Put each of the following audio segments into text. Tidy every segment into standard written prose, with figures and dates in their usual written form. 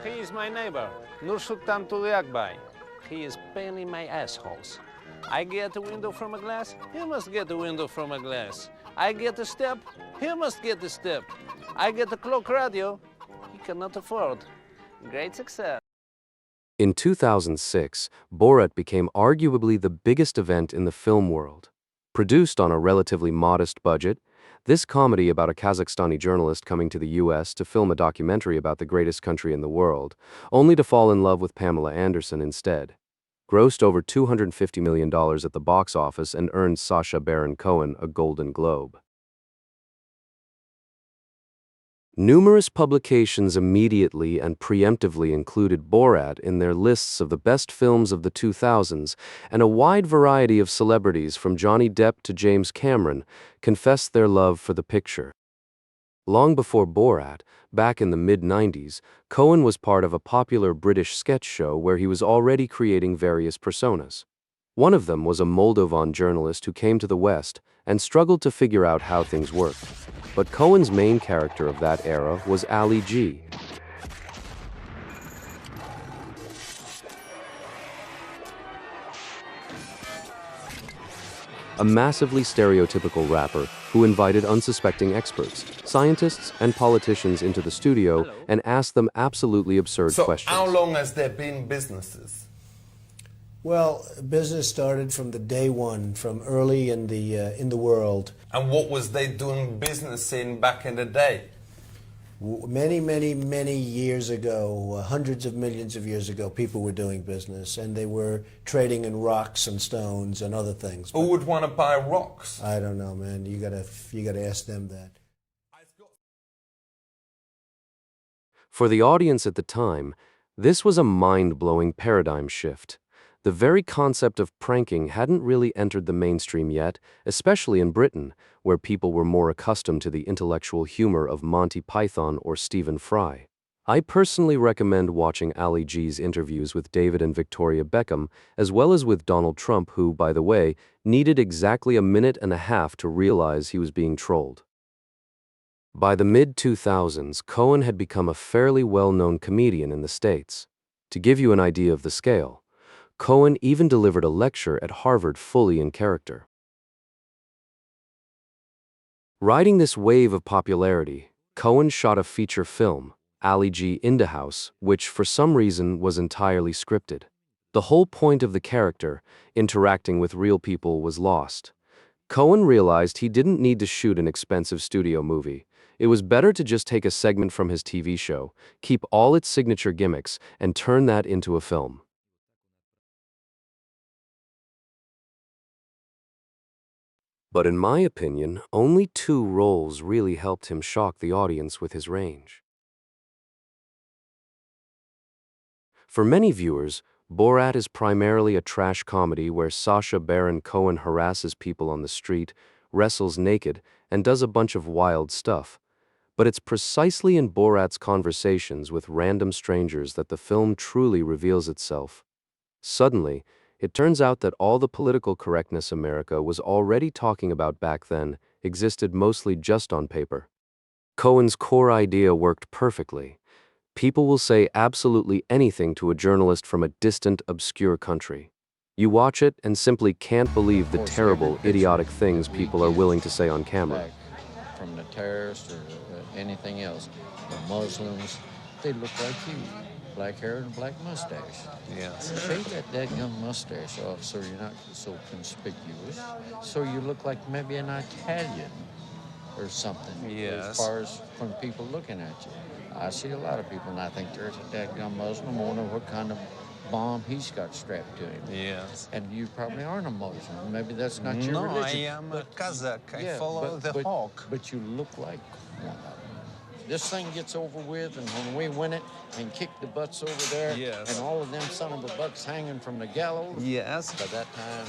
He is my neighbor, Nursultan Tuliakbay. He is paining my assholes. I get a window from a glass, he must get a window from a glass. I get a step, he must get a step. I get a clock radio, he cannot afford. Great success. In 2006, Borat became arguably the biggest event in the film world. Produced on a relatively modest budget, this comedy about a Kazakhstani journalist coming to the US to film a documentary about the greatest country in the world, only to fall in love with Pamela Anderson instead, grossed over $250 million at the box office and earned Sacha Baron Cohen a Golden Globe. Numerous publications immediately and preemptively included Borat in their lists of the best films of the 2000s, and a wide variety of celebrities from Johnny Depp to James Cameron confessed their love for the picture. Long before Borat, back in the mid-90s, Cohen was part of a popular British sketch show where he was already creating various personas. One of them was a Moldovan journalist who came to the West and struggled to figure out how things worked. But Cohen's main character of that era was Ali G. A massively stereotypical rapper who invited unsuspecting experts, scientists, and politicians into the studio and asked them absolutely absurd questions. So how long has there been businesses? Well, business started from the day one, from early in the world. And what was they doing business in back in the day? Many years ago, hundreds of millions of years ago, people were doing business, and they were trading in rocks and stones and other things. Who would want to buy rocks? I don't know, man. You gotta ask them that. For the audience at the time, this was a mind-blowing paradigm shift. The very concept of pranking hadn't really entered the mainstream yet, especially in Britain, where people were more accustomed to the intellectual humor of Monty Python or Stephen Fry. I personally recommend watching Ali G's interviews with David and Victoria Beckham, as well as with Donald Trump, who, by the way, needed exactly a minute and a half to realize he was being trolled. By the mid-2000s, Cohen had become a fairly well-known comedian in the States. To give you an idea of the scale, Cohen even delivered a lecture at Harvard fully in character. Riding this wave of popularity, Cohen shot a feature film, Ali G in the House, which for some reason was entirely scripted. The whole point of the character, interacting with real people, was lost. Cohen realized he didn't need to shoot an expensive studio movie. It was better to just take a segment from his TV show, keep all its signature gimmicks, and turn that into a film. But in my opinion, only two roles really helped him shock the audience with his range. For many viewers, Borat is primarily a trash comedy where Sacha Baron Cohen harasses people on the street, wrestles naked, and does a bunch of wild stuff. But it's precisely in Borat's conversations with random strangers that the film truly reveals itself. Suddenly, it turns out that all the political correctness America was already talking about back then existed mostly just on paper. Cohen's core idea worked perfectly. People will say absolutely anything to a journalist from a distant, obscure country. You watch it and simply can't believe the terrible, idiotic things people are willing to say on camera. From the terrorists or anything else, the Muslims, they look like you. Black hair and a black mustache. Yes. Shave that dadgum mustache off so you're not so conspicuous. So you look like maybe an Italian or something. Yes. As far as from people looking at you. I see a lot of people and I think there's a dadgum Muslim. I wonder what kind of bomb he's got strapped to him. Yes. And you probably aren't a Muslim. Maybe that's not your religion. No, I am a Kazakh. I follow the hawk. But you look like one of them. This thing gets over with, and when we win it and kick the butts over there, yes, and all of them son of a bucks hanging from the gallows, yes, by that time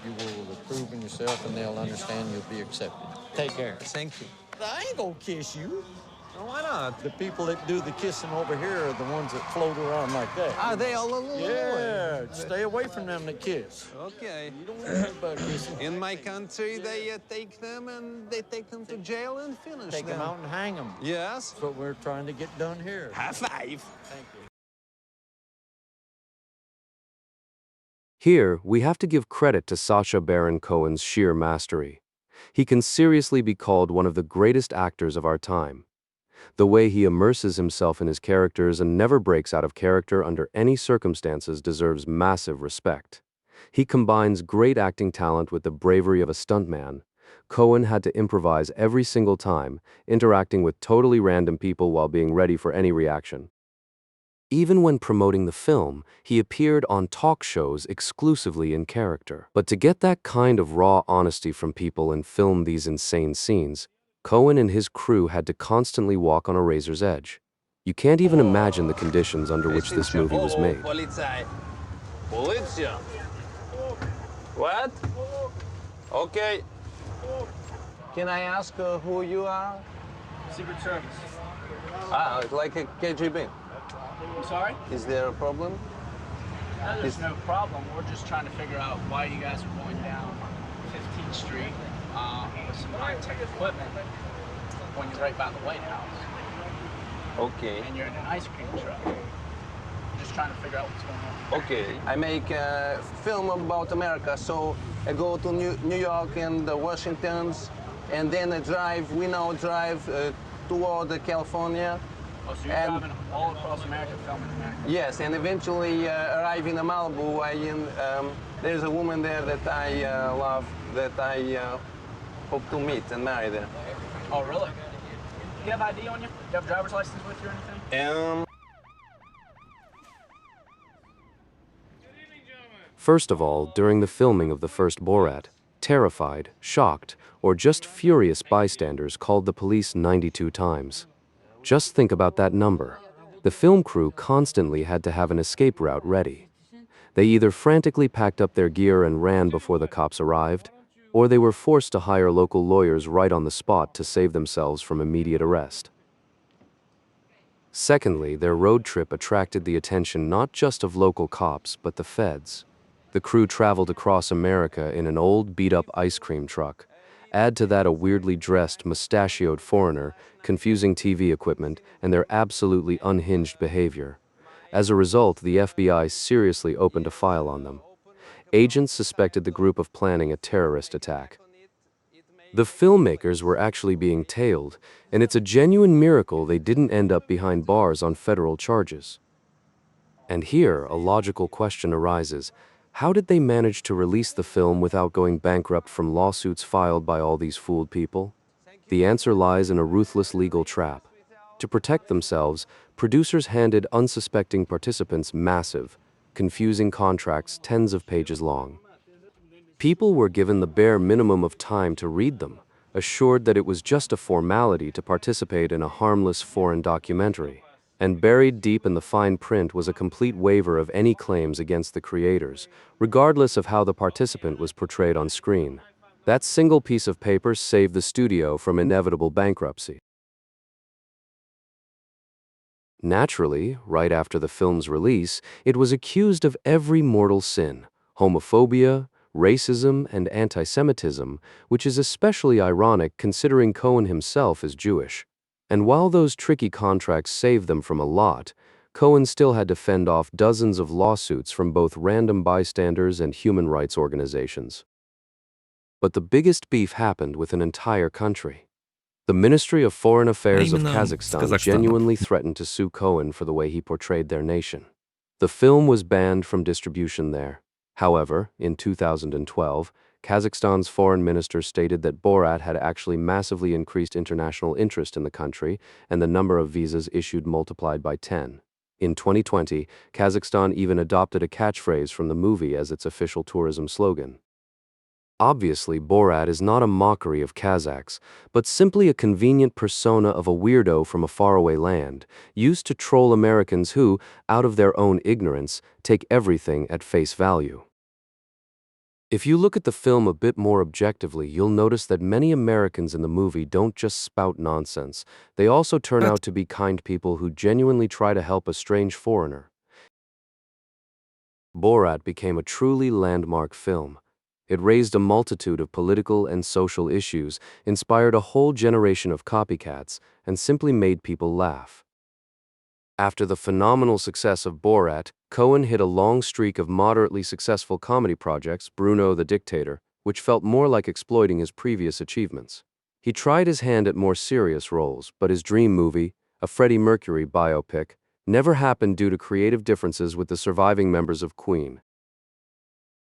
you will have proven yourself and they'll understand you'll be accepted. Take care. Thank you. I ain't gonna kiss you. No, why not? The people that do the kissing over here are the ones that float around like that. Are they all alone? Yeah, stay away from them that kiss. Okay. You don't want anybody kissing. In my country, they take them and they take them to jail and finish Take them out and hang them. Yes. That's what we're trying to get done here. High five. Thank you. Here, we have to give credit to Sacha Baron Cohen's sheer mastery. He can seriously be called one of the greatest actors of our time. The way he immerses himself in his characters and never breaks out of character under any circumstances deserves massive respect. He combines great acting talent with the bravery of a stuntman. Cohen had to improvise every single time, interacting with totally random people while being ready for any reaction. Even when promoting the film, he appeared on talk shows exclusively in character. But to get that kind of raw honesty from people and film these insane scenes, Cohen and his crew had to constantly walk on a razor's edge. You can't even imagine the conditions under which this movie was made. Policja. What? Okay. Can I ask who you are? Secret Service. Ah, like a KGB. I'm sorry? Is there a problem? No, there's no problem. We're just trying to figure out why you guys are going down 15th Street with some high-tech equipment when you're right by the White House. Okay. And you're in an ice cream truck. Just trying to figure out what's going on. Okay. I make a film about America, so I go to New York and Washington's, and then I drive toward California. Oh, so you're driving all across America, filming America? Yes, and eventually arrive in Malibu. There's a woman there that I love, that I hope to meet and marry there. Oh, really? Do you have ID on you? Do you have a driver's license with you or anything? First of all, during the filming of the first Borat, terrified, shocked, or just furious bystanders called the police 92 times. Just think about that number. The film crew constantly had to have an escape route ready. They either frantically packed up their gear and ran before the cops arrived, or they were forced to hire local lawyers right on the spot to save themselves from immediate arrest. Secondly, their road trip attracted the attention not just of local cops, but the feds. The crew traveled across America in an old, beat-up ice cream truck. Add to that a weirdly dressed, mustachioed foreigner, confusing TV equipment, and their absolutely unhinged behavior. As a result, the FBI seriously opened a file on them. Agents suspected the group of planning a terrorist attack. The filmmakers were actually being tailed, and it's a genuine miracle they didn't end up behind bars on federal charges. And here, a logical question arises. How did they manage to release the film without going bankrupt from lawsuits filed by all these fooled people? The answer lies in a ruthless legal trap. To protect themselves, producers handed unsuspecting participants massive, confusing contracts tens of pages long. People were given the bare minimum of time to read them, assured that it was just a formality to participate in a harmless foreign documentary. And buried deep in the fine print was a complete waiver of any claims against the creators, regardless of how the participant was portrayed on screen. That single piece of paper saved the studio from inevitable bankruptcy. Naturally, right after the film's release, it was accused of every mortal sin: homophobia, racism, and anti-Semitism, which is especially ironic considering Cohen himself is Jewish. And while those tricky contracts saved them from a lot, Cohen still had to fend off dozens of lawsuits from both random bystanders and human rights organizations. But the biggest beef happened with an entire country. The Ministry of Foreign Affairs of Kazakhstan genuinely threatened to sue Cohen for the way he portrayed their nation. The film was banned from distribution there. However, in 2012, Kazakhstan's foreign minister stated that Borat had actually massively increased international interest in the country, and the number of visas issued multiplied by 10. In 2020, Kazakhstan even adopted a catchphrase from the movie as its official tourism slogan. Obviously, Borat is not a mockery of Kazakhs, but simply a convenient persona of a weirdo from a faraway land, used to troll Americans who, out of their own ignorance, take everything at face value. If you look at the film a bit more objectively, you'll notice that many Americans in the movie don't just spout nonsense. They also turn out to be kind people who genuinely try to help a strange foreigner. Borat became a truly landmark film. It raised a multitude of political and social issues, inspired a whole generation of copycats, and simply made people laugh. After the phenomenal success of Borat, Cohen hit a long streak of moderately successful comedy projects, Bruno the Dictator, which felt more like exploiting his previous achievements. He tried his hand at more serious roles, but his dream movie, a Freddie Mercury biopic, never happened due to creative differences with the surviving members of Queen.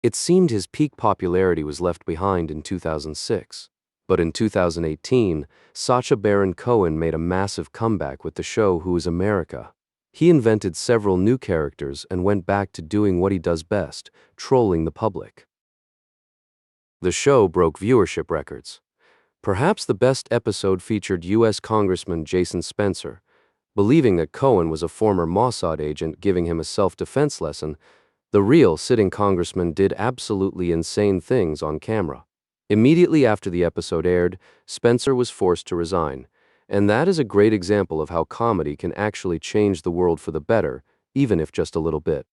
It seemed his peak popularity was left behind in 2006. But in 2018, Sacha Baron Cohen made a massive comeback with the show Who is America? He invented several new characters and went back to doing what he does best, trolling the public. The show broke viewership records. Perhaps the best episode featured U.S. Congressman Jason Spencer. Believing that Cohen was a former Mossad agent giving him a self-defense lesson, the real sitting congressman did absolutely insane things on camera. Immediately after the episode aired, Spencer was forced to resign, and that is a great example of how comedy can actually change the world for the better, even if just a little bit.